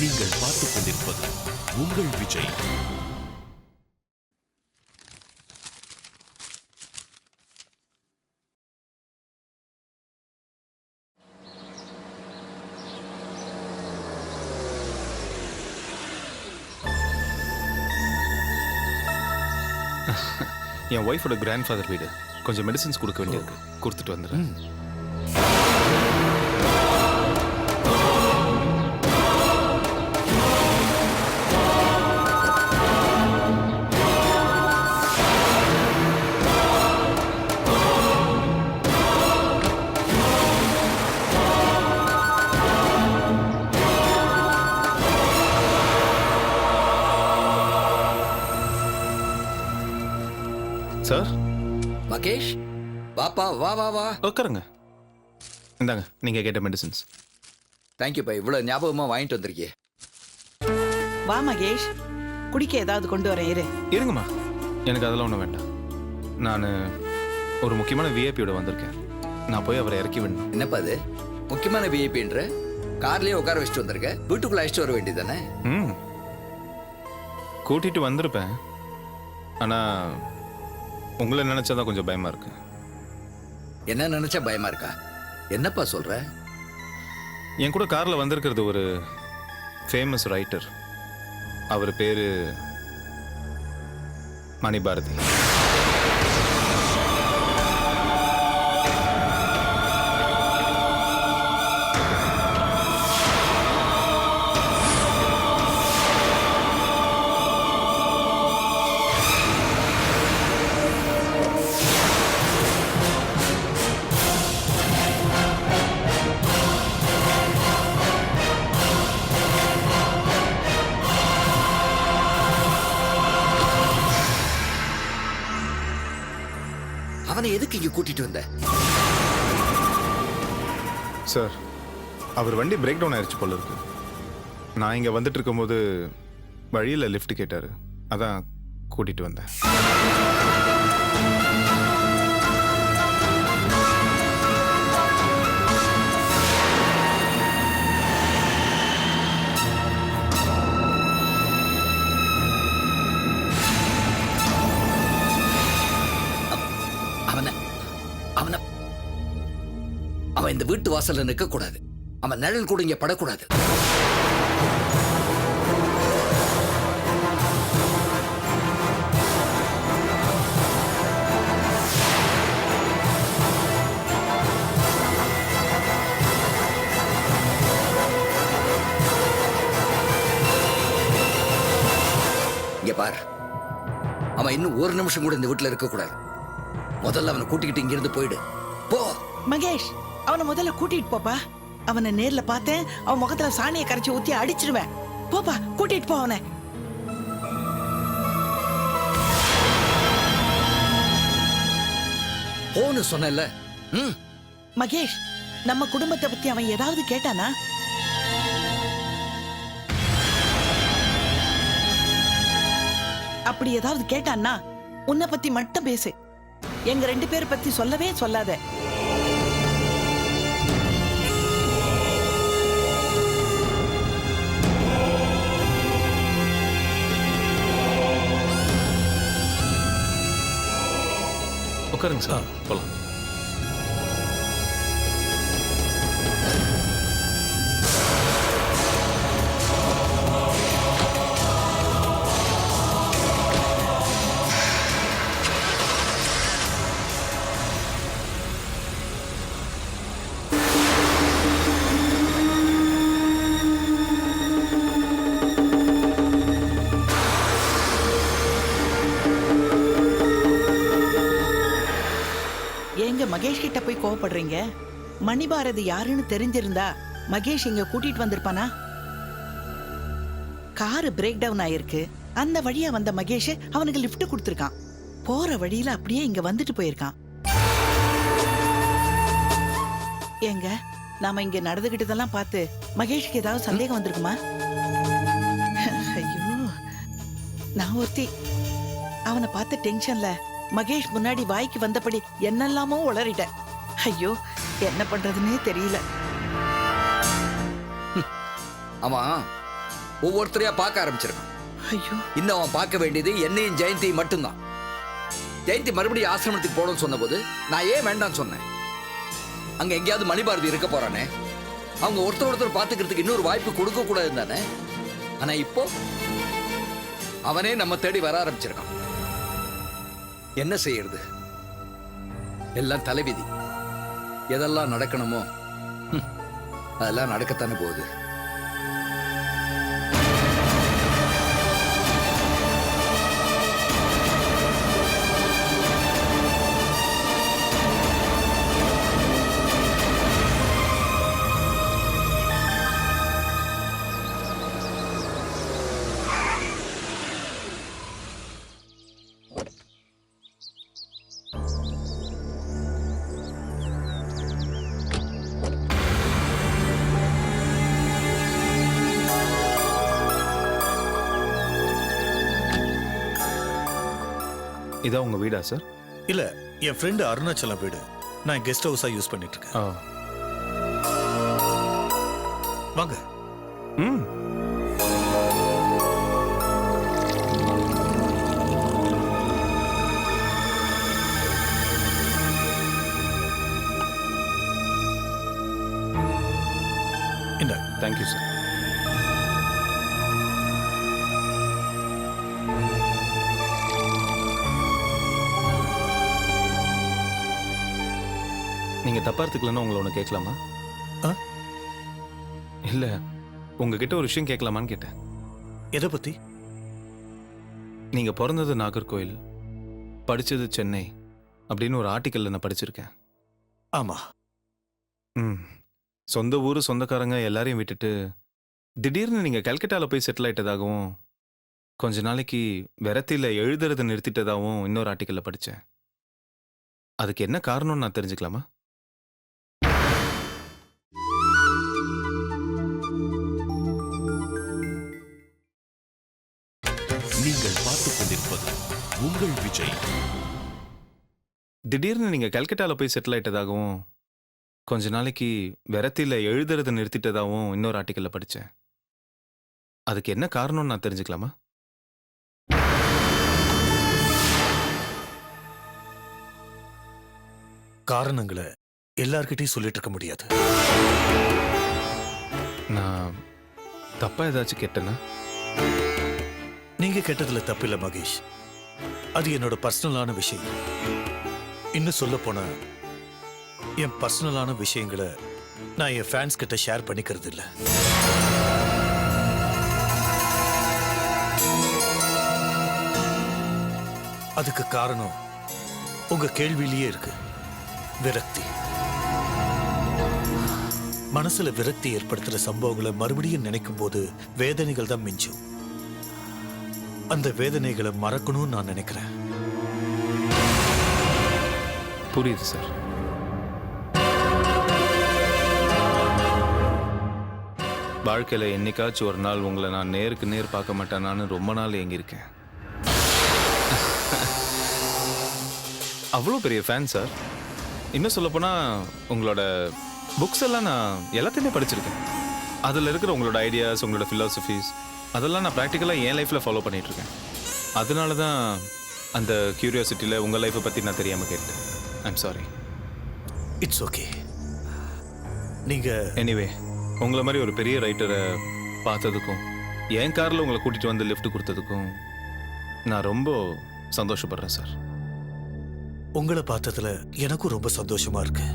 நீங்கள் பார்த்துக் கொண்டிருப்பது உங்கள் விஜய். என் ஒய்ஃபோட கிராண்ட் ஃபாதர் வீடு. கொஞ்சம் மெடிசின்ஸ் கொடுக்க வேண்டியிருக்கு, கொடுத்துட்டு வந்துடுறேன். சார் மகேஷ், வாப்பா, வா வா வா. உட்காருங்க. இந்தாங்க நீங்க கேட்ட மெடிசின்ஸ். தேங்க்யூப்பா, இவ்வளோ ஞாபகமாக வாங்கிட்டு வந்திருக்கியே. வா மகேஷ், குடிக்க ஏதாவது கொண்டு வரேன் இரு. இருங்கம்மா, எனக்கு அதெல்லாம் ஒன்றும் வேண்டாம். நான் ஒரு முக்கியமான விஐபியோட வந்திருக்கேன். நான் போய் அவரை இறக்கி விடணும். என்னப்பா அது முக்கியமான விஐபின்ற? கார்லேயே உட்கார வச்சுட்டு வந்திருக்க, வீட்டுக்குள்ள அழைச்சிட்டு வர வேண்டியதானே? கூட்டிட்டு வந்திருப்பேன். ஆனால் உங்களை நினைச்சாதான் கொஞ்சம் பயமா இருக்கு. என்ன நினைச்சா பயமா இருக்கா? என்னப்பா சொல்ற? என் கூட கார்ல வந்திருக்கிறது ஒரு ஃபேமஸ் ரைட்டர். அவர் பேரு மணிபாரதி. அவனை எதுக்கு இங்க கூட்டிட்டு வந்த? சார், அவர் வண்டி பிரேக் டவுன் ஆயிடுச்சு போல இருக்கு. நான் இங்க வந்துட்டு இருக்கும்போது வழியில் லிஃப்ட் கேட்டாரு, அதான் கூட்டிட்டு வந்தேன். அவன் இந்த வீட்டு வாசல்ல நிற்க கூடாது. அவன் நிழல் கூட இங்க படக்கூடாது. இங்க பார், அவன் இன்னும் ஒரு நிமிஷம் கூட இந்த வீட்டுல இருக்க கூடாது. முதல்ல அவனை கூட்டிக்கிட்டு இங்கிருந்து போயிடு. போ மகேஷ், அவனை முதல்ல கூட்டிட்டு போப்பா. அவனை நேர்ல பார்த்தேன், அவன் முகத்துல சாணியை கரைச்சி ஊத்தி அடிச்சிருவேன். போப்பா, கூட்டிட்டு போ அவனை. போன்னு சொன்னல. மகேஷ், நம்ம குடும்பத்தை பத்தி அவன் ஏதாவது கேட்டானா? அப்படி ஏதாவது கேட்டான்னா உன்னை பத்தி மட்டும் பேசு. எங்க 2 பேரை பத்தி சொல்லவே சொல்லாத. உட்காருங்க சார், போலாம். ஏங்க மகேஷ் கிட்ட போய் கோவப்படுறீங்க? மணிபாரதி யாருன்னு தெரிஞ்சிருந்தா மகேஷ் இங்க கூட்டிட்டு வந்திருப்பானா? காரு பிரேக் டவுன் ஆயிருக்கு. அந்த வழியா வந்த மகேஷ் அவனுக்கு லிஃப்ட் கொடுத்திருக்கான். போற வழியில அப்படியே இங்க வந்துட்டு போயிருக்கான். ஏங்க, நாம இங்க நடந்துகிட்டதெல்லாம் பார்த்து மகேஷ்க்கு ஏதாவது சந்தேகம் வந்திருக்குமா? ஐயோ, நான் ஒருத்தி அவனை பார்த்த டென்ஷன்ல மகேஷ் முன்னாடி வாய்க்கு வந்தபடி என்னெல்லாமோ உளறிட்டேன். ஐயோ, என்ன பண்றதுன்னே தெரியல. அவன் ஒவ்வொருத்தரையா பார்க்க ஆரம்பிச்சிருக்கான். ஐயோ, இன்னும் அவன் பார்க்க வேண்டியது என்னையும் ஜெயந்தியும் மட்டும்தான். ஜெயந்தி மறுபடியும் ஆசிரமத்துக்கு போகணும்னு சொன்னபோது நான் ஏன் வேண்டாம்னு சொன்னேன். அங்க எங்கேயாவது மணிபாரதி இருக்க போறானே, அவங்க ஒருத்தர் பார்த்துக்கிறதுக்கு இன்னொரு வாய்ப்பு கொடுக்க கூடாது தானே. ஆனா இப்போ அவனே நம்ம தேடி வர ஆரம்பிச்சிருக்கான். என்ன செய்யறது? எல்லாம் தலைவிதி. எதெல்லாம் நடக்கணுமோ அதெல்லாம் நடக்கத்தானே போகுது. இதான் உங்க வீடா சார்? இல்ல, என் ஃப்ரெண்டு அருணாச்சலம் வீடு. நான் கெஸ்ட் ஹவுஸா யூஸ் பண்ணிட்டு இருக்கேன். வாங்க. ம். இந்த தேங்க்யூ சார். நீங்க தப்பா எடுத்துக்கலன்னா உங்களை ஒன்று கேட்கலாமா? இல்ல, உங்ககிட்ட ஒரு விஷயம் கேட்கலாமான்னு கேட்டேன். எதை பத்தி? நீங்க பிறந்தது நாகர்கோயில், படிச்சது சென்னை அப்படின்னு ஒரு ஆர்டிக்கல்ல நான் படிச்சிருக்கேன். ஆமா. ம். சொந்த ஊர் சொந்தக்காரங்க எல்லாரையும் விட்டுட்டு திடீர்னு நீங்க கல்கட்டால போய் செட்டில் ஆயிட்டதாகவும் கொஞ்ச நாளைக்கு விரத்தில எழுதுறதை நிறுத்திட்டதாகவும் இன்னொரு ஆர்டிக்கல்ல படிச்சேன். அதுக்கு என்ன காரணம்னு நான் தெரிஞ்சுக்கலாமா? நீங்கள் பார்த்துக் கொண்டிருப்பது உங்கள் விஜய். திடீர்னு நீங்க கல்கட்டால போய் செட்டில் ஆயிட்டதாகவும் கொஞ்ச நாளைக்கு விரத்தில எழுதுறதை நிறுத்திட்டதாகவும் இன்னொரு ஆர்டிக்கல்ல படிச்சேன். அதுக்கு என்ன காரணம்னு நான் தெரிஞ்சுக்கலாமா? காரணங்களை எல்லார்கிட்டையும் சொல்லிட்டு இருக்க முடியாது. நான் தப்பா ஏதாச்சும் கேட்டேன்னா? நீங்க கேட்டதுல தப்பில்ல மகேஷ். அது என்னோட பர்சனலான விஷயம். இன்னும் சொல்ல போனா என் பர்சனலான விஷயங்களை நான் என் ஃபேன்ஸ் கிட்ட ஷேர் பண்ணிக்கிறது இல்ல. அதுக்கு காரணம் உங்க கேள்வியிலேயே இருக்கு. விரக்தி. மனசுல விரக்தி ஏற்படுத்துற சம்பவங்களை மறுபடியும் நினைக்கும் போது வேதனைகள் தான் மிஞ்சும். அந்த வேதனைகளை மறக்கணும்னு நான் நினைக்கிறேன். புரியுது சார். வாழ்க்கையில என்னைக்காச்சும் ஒரு நாள் உங்களை நான் நேருக்கு நேர் பார்க்க மாட்டேனான்னு ரொம்ப நாள் ஏங்கியிருக்கேன். அவ்வளோ பெரிய ஃபேன் சார். இன்னும் சொல்லப்போனால் உங்களோட புக்ஸ் எல்லாம் நான் எல்லாத்தையுமே படிச்சிருக்கேன். அதில் இருக்கிற உங்களோட ஐடியாஸ், உங்களோட ஃபிலாசபிஸ் அதெல்லாம் நான் ப்ராக்டிக்கலாக என் லைஃப்பில் ஃபாலோ பண்ணிகிட்ருக்கேன். அதனால தான் அந்த க்யூரியாசிட்டியில் உங்கள் லைஃப்பை பற்றி நான் தெரியாமல் கேட்டேன். I'm sorry. It's okay. நீங்க எனிவே, உங்களை மாதிரி ஒரு பெரிய ரைட்டரை பார்த்ததுக்கும் என் காரில் உங்களை கூட்டிகிட்டு வந்து லிஃப்ட் கொடுத்ததுக்கும் நான் ரொம்ப சந்தோஷப்படுறேன் சார். உங்களை பார்த்ததுல எனக்கும் ரொம்ப சந்தோஷமா இருக்கு.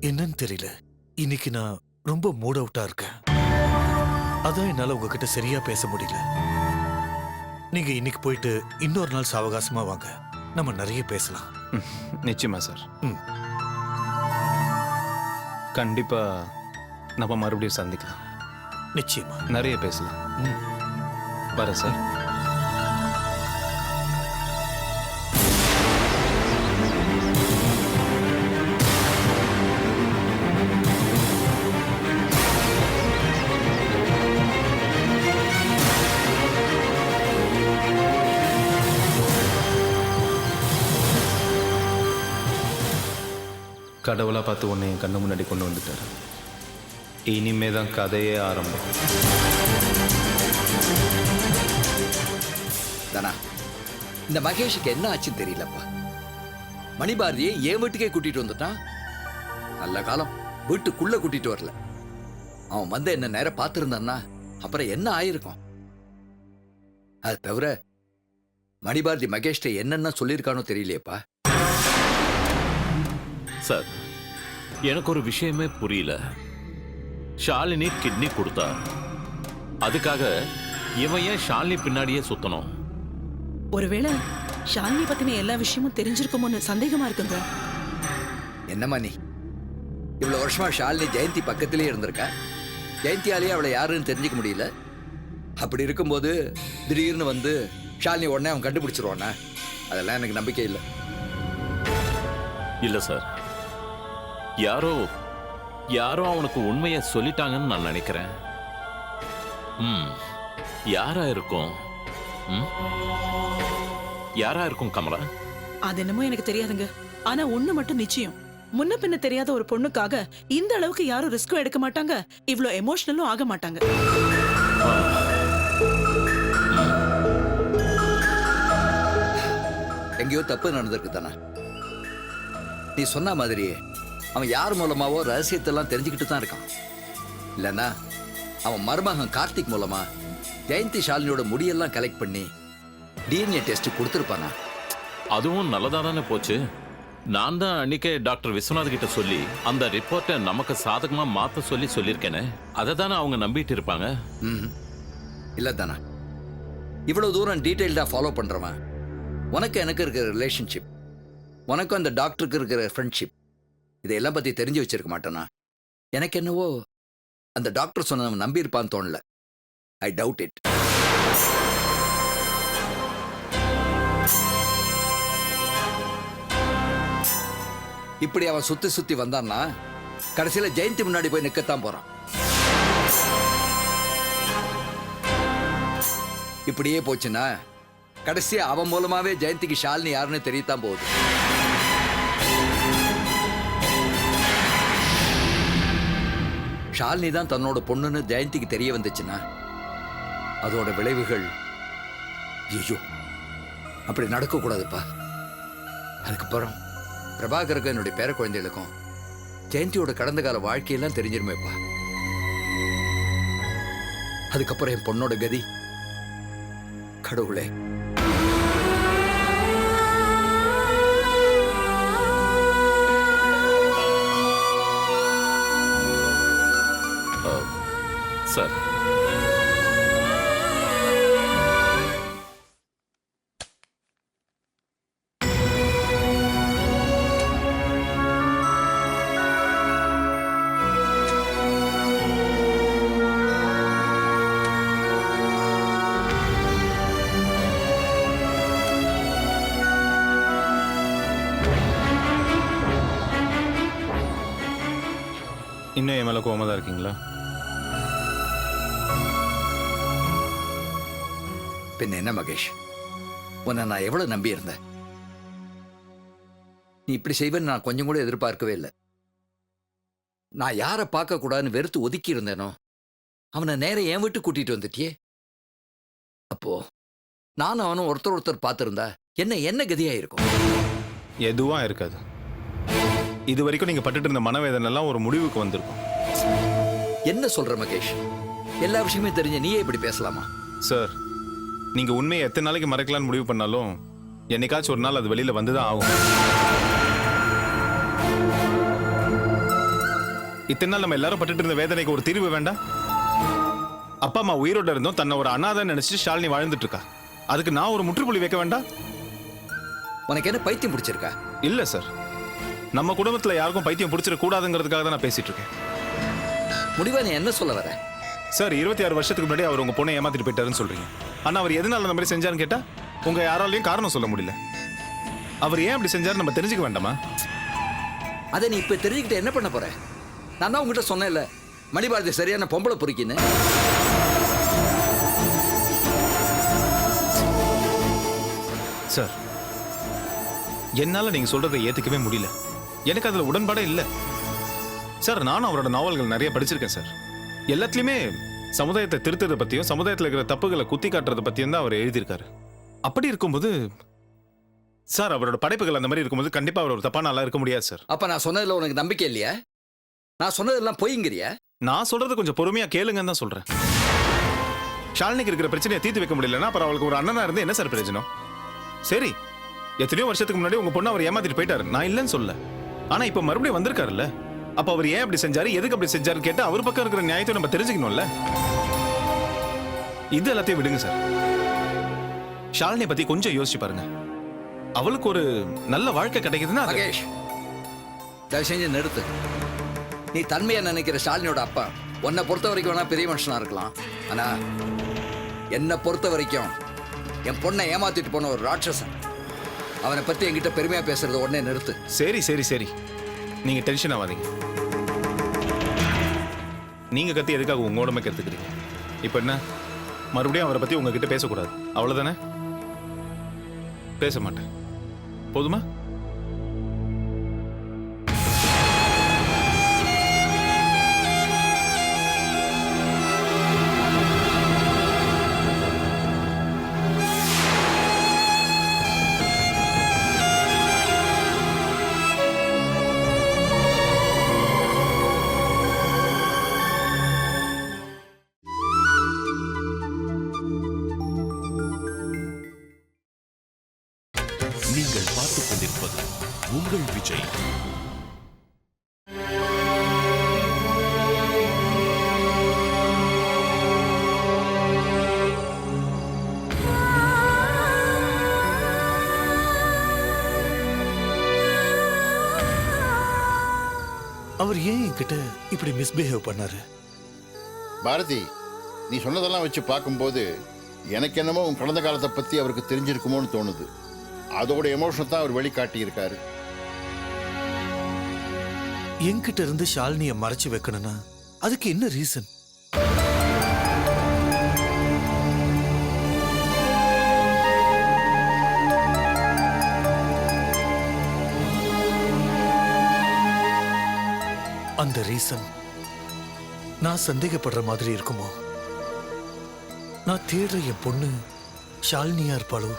என்னன்னு தெரியல, இன்னைக்கு நான் ரொம்ப மூட் அவுட்டா இருக்கேன். அதான் என்னால உங்ககிட்ட சரியா பேச முடியல. நீங்க இன்னைக்கு போயிட்டு இன்னொரு நாள் சாவகாசமா வாங்க, நம்ம நிறைய பேசலாம். நிச்சயமா சார். ம். கண்டிப்பா நம்ம மறுபடியும் சந்திக்கலாம். நிச்சயமா நிறைய பேசலாம். ம். வரேன் சார். கடவுளா பார்த்து உன்னை என் கண்ணு முன்னாடி கொண்டு வந்துட்டாரு. இனிமே தான் கதையே ஆரம்பம். தானா இந்த மகேஷுக்கு என்ன ஆச்சுன்னு தெரியலப்பா. மணிபாரதியை என் வீட்டுக்கே கூட்டிட்டு வந்துட்டான். நல்ல காலம் வீட்டுக்குள்ள கூட்டிட்டு வரல. அவன் வந்து என்ன நேரம் பார்த்திருந்தான்னா அப்புறம் என்ன ஆயிருக்கும். அது தவிர மணிபாரதி மகேஷ்ட என்னென்ன சொல்லியிருக்கானோ தெரியலையேப்பா. சார், எனக்கு ஒரு விஷயமே புரியல. ஷாலினி கிட்னி கொடுத்தா, அதுக்காக இவன் ஏன் ஷாலினி பின்னாடியே சுத்தணும்? ஒருவேளை ஷாலினி பத்தின எல்லா விஷயமும் தெரிஞ்சிருக்குமோன்னு சந்தேகமா இருக்குங்க. என்னம்மா நீ இவ்வளவு வருஷமா ஷாலினி ஜெயந்தி பக்கத்திலே இருந்திருக்கா. ஜெயந்தியாலேயே அவளை யாருன்னு தெரிஞ்சுக்க முடியல. அப்படி இருக்கும்போது திடீர்னு வந்து ஷாலினி உடனே அவன் கண்டுபிடிச்சிருவானா? அதெல்லாம் எனக்கு நம்பிக்கை இல்லை. இல்ல சார், யாரோ அவனுக்கு உண்மையை சொல்லிட்டாங்கன்னு நான் நினைக்கிறேன். யாரா இருக்கும்? யாரா இருக்கும் கமலா? அது என்னமோ எனக்கு தெரியாதுங்க. ஆனா ஒண்ணு மட்டும் நிச்சயம், முன்ன பின்ன தெரியாத ஒரு பொண்ணுக்காக இந்த அளவுக்கு யாரும் ரிஸ்க்கும் எடுக்க மாட்டாங்க, இவ்ளோ எமோஷனலும் ஆக மாட்டாங்க. எங்கேயோ தப்பு நடந்திருக்கு தானே. நீ சொன்ன மாதிரி அவன் யார் மூலமாவோ ரகசியத்தெல்லாம் தெரிஞ்சுக்கிட்டு தான் இருக்கான். இல்லைன்னா அவன் மருமகன் கார்த்திக் மூலமா ஜெயந்தி ஷாலினியோட முடியெல்லாம் கலெக்ட் பண்ணி டிஎன்ஏ டெஸ்ட் கொடுத்துருப்பானா? அதுவும் நல்லதா தானே போச்சு. நான் தான் அன்னைக்கே டாக்டர் விஸ்வநாத் கிட்ட சொல்லி அந்த ரிப்போர்ட்டை நமக்கு சாதகமா மாத்த சொல்லியிருக்கேனே. அதை தானே அவங்க நம்பிட்டு இருப்பாங்க. இல்லை தானே, இவ்வளவு தூரம் டீட்டெயில்டாக ஃபாலோ பண்றவன், உனக்கு எனக்கு இருக்கிற ரிலேஷன்ஷிப், உனக்கும் அந்த டாக்டருக்கு இருக்கிற ஃப்ரெண்ட்ஷிப், இதையெல்லாம் பத்தி தெரிஞ்சு வச்சிருக்க மாட்டானா? எனக்கு என்னவோ அந்த டாக்டர் சொன்னவன் நம்பியிருப்பான்னு தோணல. I doubt it. இப்படி அவன் சுத்தி சுத்தி வந்தான்னா கடைசியில ஜெயந்தி முன்னாடி போய் நிக்கத்தான் போறான். இப்படியே போச்சுன்னா கடைசியா அவன் மூலமாவே ஜெயந்திக்கு ஷாலினி யாருன்னு தெரியத்தான் போகுது. ஷாலினி தான் தன்னோட பொண்ணுன்னு ஜெயந்திக்கு தெரிய வந்துச்சுன்னா அதோட விளைவுகள், ஐயோ, அப்படி நடக்கக்கூடாதுப்பா. அதுக்கப்புறம் பிரபாகருக்கு என்னுடைய பேர குழந்தைகளுக்கும் ஜெயந்தியோட கடந்த கால வாழ்க்கையெல்லாம் தெரிஞ்சிருமேப்பா. அதுக்கப்புறம் என் பொண்ணோட கதி, கடவுளே. சார், இன்னும் என் மேலே கோவமா தான் இருக்கீங்களா? பின்ன என்ன மகேஷ், உன்னை நான் எவ்வளவு நம்பி இருந்தேன். நீ இப்படி செய்வேன்னு நான் கொஞ்சம் கூட எதிர்பார்க்கவே இல்லை. நான் யாரை பார்க்க கூடாதுன்னு வெறுத்து ஒதுக்கி இருந்தேனோ அவனை நேரம் என் வீட்டு கூட்டிட்டு வந்துட்டியே. அப்போ நானும் அவனும் ஒருத்தர் பார்த்திருந்தா என்ன கதியாயிருக்கும்? எதுவா இருக்காது. இது வரைக்கும் நீங்க பட்டுட்டு இருந்த மனவேதனை எல்லாம் ஒரு முடிவுக்கு வந்திருக்கும். என்ன சொல்ற மகேஷ்? எல்லா விஷயமே தெரிஞ்ச நீயே இப்படி பேசலாமா? சார், நீங்க உண்மையை எத்தனை நாளைக்கு மறைக்கலாம்னு முடிவு பண்ணாலும் என்னைக்காச்சும் ஒரு நாள் அது வெளியில வந்துதான் ஆகும். இத்தனை நாள் நம்ம எல்லாரும் பட்டுட்டு இருந்த வேதனைக்கு ஒரு தீர்வு வேண்டாம்? அப்பா அம்மா உயிரோட இருந்தோம் தன்னை ஒரு அனாதை நினைச்சு ஷாலினி வாழ்ந்துட்டு இருக்கா. அதுக்கு நான் ஒரு முற்றுப்புள்ளி வைக்க வேண்டாம்? உனக்கு என்ன பைத்தியம் பிடிச்சிருக்கா? இல்ல சார், நம்ம குடும்பத்துல யாருக்கும் பைத்தியம் பிடிச்சிட கூடாதுங்கிறதுக்காக தான் நான் பேசிட்டு இருக்கேன். முடிவா நீ என்ன சொல்ல வர? சார், 26 வருஷத்துக்கு முன்னாடி அவர் உங்க பொண்ணை ஏமாத்திட்டு போயிட்டாருன்னு சொல்றீங்க. ஆனா அவர் எதனால அந்த மாதிரி செஞ்சாருன்னு கேட்டா உங்க யாராலையும் காரணம் சொல்ல முடியல. அவர் ஏன் அப்படி செஞ்சாரு நம்ம தெரிஞ்சுக்க வேண்டாமா? அதை நீ இப்ப தெரிஞ்சுக்கிட்டு என்ன பண்ண போற? நான் தான் உங்ககிட்ட சொன்னேன்ல, மணிபாரதி சரியான பொம்பளை பொறுக்கின்னு. சார், என்னால நீங்க சொல்றதை ஏத்துக்கவே முடியல. எனக்கு அதுல உடன்பாடே இல்லை. சார் நானும் அவரோட நாவல்கள் நிறைய படிச்சிருக்கேன் சார். எல்லாத்துலேயுமே சமுதாயத்தை திருத்துறதை பற்றியும் சமுதாயத்தில் இருக்கிற தப்புகளை குத்தி காட்டுறதை பற்றியும் தான் அவர் எழுதியிருக்காரு. அப்படி இருக்கும்போது சார் அவரோட படைப்புகள் அந்த மாதிரி இருக்கும்போது கண்டிப்பாக அவர் ஒரு தப்பான ஆளா இருக்க முடியாது சார். அப்ப நான் சொன்னதுல உனக்கு நம்பிக்கை இல்லையா? நான் சொன்னதெல்லாம் பொய்ங்கிறியா? நான் சொல்றது கொஞ்சம் பொறுமையா கேளுங்கன்னு தான் சொல்றேன். ஷாலினிக்கு இருக்கிற பிரச்சனையை தீர்த்து வைக்க முடியலன்னா அப்புறம் அவளுக்கு ஒரு அண்ணனா இருந்து என்ன சார் பிரயோஜனம்? சரி, எத்தனையோ வருஷத்துக்கு முன்னாடி உங்க பொண்ணு அவர் ஏமாத்திட்டு போயிட்டாரு, நான் இல்லைன்னு சொல்ல. ஆனா இப்ப மறுபடியும் வந்திருக்காருல்ல, அப்ப அவர் ஏன் அப்படி செஞ்சாரு, எதுக்கு அப்படி செஞ்சாருன்னு கேட்டு அவர் பக்கம் இருக்கிற நியாயத்தை நம்ம தெரிஞ்சுக்கணும்ல. இது எல்லாத்தையும் விடுங்க சார். ஷாலினியை பத்தி கொஞ்சம் யோசிச்சு பாருங்க. அவளுக்கு ஒரு நல்ல வாழ்க்கை கிடைக்குதுன்னா மகேஷ், தயவு செஞ்சு நிறுத்து. நீ தன்மையா நினைக்கிற ஷாலினியோட அப்பா உன்னை பொறுத்த வரைக்கும் வேணா பெரிய மனுஷனா இருக்கலாம். ஆனா என்னை பொறுத்த வரைக்கும் என் பொண்ணை ஏமாத்திட்டு போன ஒரு ராட்சசன். அவனை பத்தி என்கிட்ட பெருமையா பேசுறது உடனே நிறுத்து. சரி சரி சரி, நீங்க டென்ஷன் ஆகாதீங்க. நீங்க கத்தி எதுக்காக உங்க உடம்பை கத்துக்கிறீங்க? இப்ப என்ன மறுபடியும் அவரை பத்தி உங்ககிட்ட பேசக்கூடாது அவ்வளவுதானே? பேச மாட்டேன், போதுமா? நீங்கள் பார்த்துக் கொண்டிருப்பது உங்கள் விஜய். அவர் ஏன் என்கிட்ட இப்படி மிஸ்பிஹேவ் பண்ணாரு? பாரதி, நீ சொன்னதெல்லாம் வச்சு பார்க்கும்போது எனக்கு என்னமோ உன் கடந்த காலத்தை பற்றி அவருக்கு தெரிஞ்சிருக்குமோன்னு தோணுது. அதோட எமோஷன் தான் அவர் வெளிக்காட்டி இருக்காரு. என்கிட்ட இருந்து ஷாலினியை மறைச்சு வைக்கணும்னா அதுக்கு என்ன ரீசன்? அந்த ரீசன் நான் சந்தேகப்படுற மாதிரி இருக்குமோ? நான் தேடுற என் பொண்ணு ஷாலினியா இருப்பாளோ?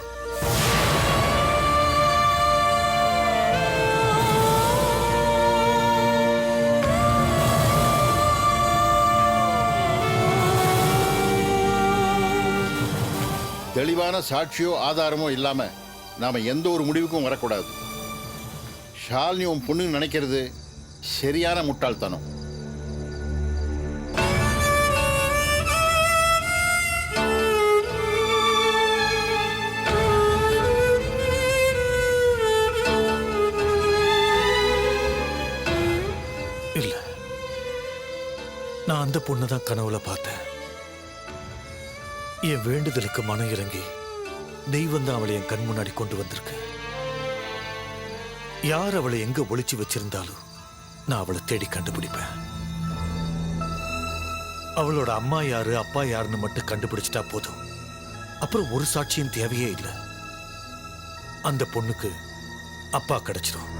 தெளிவான சாட்சியோ ஆதாரமோ இல்லாம நாம எந்த ஒரு முடிவுக்கும் வரக்கூடாது. ஷாலினி உன் பொண்ணுன்னு நினைக்கிறது சரியான முட்டாள்தனம். இல்ல, நான் அந்த பொண்ணு தான் கனவுல பார்த்தேன். என் வேண்டுதலுக்கு மனம் இறங்கி தெய்வம் தான் அவளை என் கண் முன்னாடி கொண்டு வந்திருக்கு. யார் அவளை எங்க ஒளிச்சு வச்சிருந்தாலும் நான் அவளை தேடி கண்டுபிடிப்பேன். அவளோட அம்மா யாரு அப்பா யாருன்னு மட்டும் கண்டுபிடிச்சிட்டா போதும். அப்புறம் ஒரு சாட்சியும் தேவையே இல்லை. அந்த பொண்ணுக்கு அப்பா கிடைச்சிடும்.